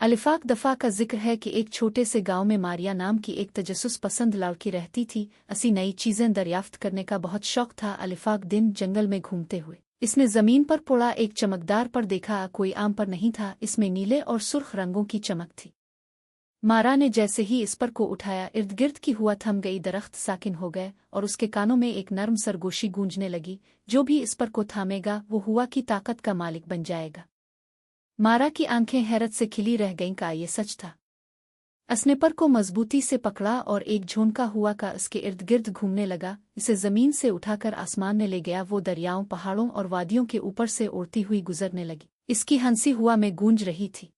अलिफाक दफ़ा का जिक्र है कि एक छोटे से गांव में मारिया नाम की एक तजस्सुस पसंद लड़की रहती थी। असी नई चीज़ें दरियाफ्त करने का बहुत शौक था। अलिफाक दिन जंगल में घूमते हुए इसने ज़मीन पर पड़ा एक चमकदार पर देखा। कोई आम पर नहीं था, इसमें नीले और सुर्ख रंगों की चमक थी। मारा ने जैसे ही इस पर को उठाया, इर्द गिर्द की हुआ थम गई, दरख्त साकिन हो गए और उसके कानों में एक नर्म सरगोशी गूंजने लगी, जो भी इस पर को थामेगा वो हुआ की ताकत का मालिक बन जाएगा। मारा की आंखें हैरत से खिली रह गईं। का ये सच था? उसने पर को मजबूती से पकड़ा और एक झोंका हुआ का इसके इर्द गिर्द घूमने लगा। इसे जमीन से उठाकर आसमान में ले गया। वो दरियाओं, पहाड़ों और वादियों के ऊपर से उड़ती हुई गुजरने लगी। इसकी हंसी हुआ में गूंज रही थी।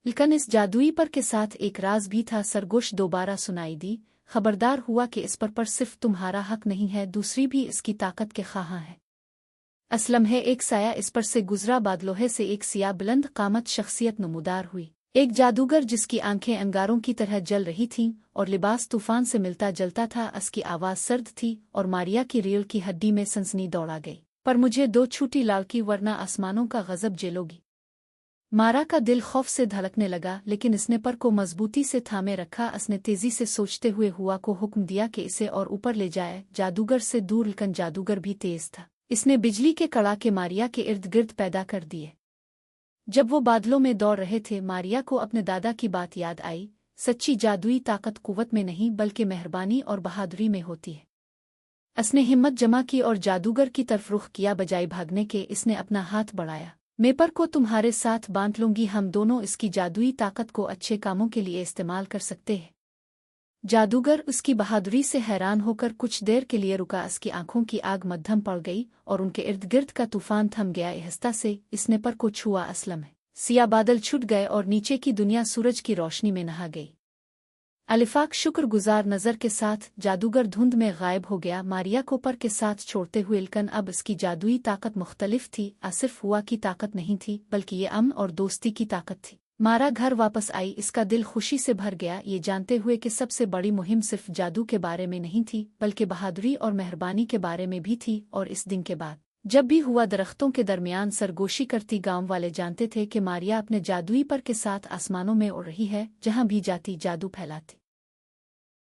लेकिन इस जादुई पर के साथ एक राज भी था। सरगोश दोबारा सुनाई दी, खबरदार हुआ कि इस पर सिर्फ तुम्हारा हक नहीं है, दूसरी भी इसकी ताकत के ख़्वाहां है। असलम है एक साया इस पर से गुजरा। बादलोहे से एक सिया बुलंद कामत शख्सियत नमूदार हुई। एक जादूगर जिसकी आंखें अंगारों की तरह जल रही थीं और लिबास तूफान से मिलता जलता था। उसकी आवाज़ सर्द थी और मारिया की रीढ़ की हड्डी में सनसनी दौड़ा गई। पर मुझे दो छूटी लालकी, वरना आसमानों का गजब झेलोगी। मारा का दिल खौफ से धड़कने लगा, लेकिन इसने पर को मजबूती से थामे रखा। उसने तेजी से सोचते हुए हुआ को हुक्म दिया कि इसे और ऊपर ले जाए, जादूगर से दूर। लेकिन जादूगर भी तेज था। इसने बिजली के कड़ाके मारिया के इर्द गिर्द पैदा कर दिए। जब वो बादलों में दौड़ रहे थे, मारिया को अपने दादा की बात याद आई। सच्ची जादुई ताकत कुव्वत में नहीं बल्कि मेहरबानी और बहादुरी में होती है। उसने हिम्मत जमा की और जादूगर की तरफ रुख किया। बजाय भागने के इसने अपना हाथ बढ़ाया। मैं पर को तुम्हारे साथ बांध लूंगी, हम दोनों इसकी जादुई ताकत को अच्छे कामों के लिए इस्तेमाल कर सकते हैं। जादूगर उसकी बहादुरी से हैरान होकर कुछ देर के लिए रुका। उसकी आंखों की आग मद्धम पड़ गई और उनके इर्द गिर्द का तूफान थम गया। एहस्ता से इसने पर को छुआ। असलम है सिया बादल छुट गए और नीचे की दुनिया सूरज की रोशनी में नहा गई। अलिफाक शुक्रगुजार नज़र के साथ जादूगर धुंध में गायब हो गया, मारिया को पर के साथ छोड़ते हुए। लेकिन अब इसकी जादुई ताकत मुख्तलिफ थी। सिर्फ हुआ की ताकत नहीं थी, बल्कि ये अमन और दोस्ती की ताकत थी। मारा घर वापस आई। इसका दिल खुशी से भर गया, ये जानते हुए कि सबसे बड़ी मुहिम सिर्फ जादू के बारे में नहीं थी, बल्कि बहादुरी और मेहरबानी के बारे में भी थी। और इस दिन के बाद जब भी हुआ दरख्तों के दरमियान सरगोशी करती, गांव वाले जानते थे कि मारिया अपने जादुई पर के साथ आसमानों में उड़ रही है, जहां भी जाती जादू फैलाती।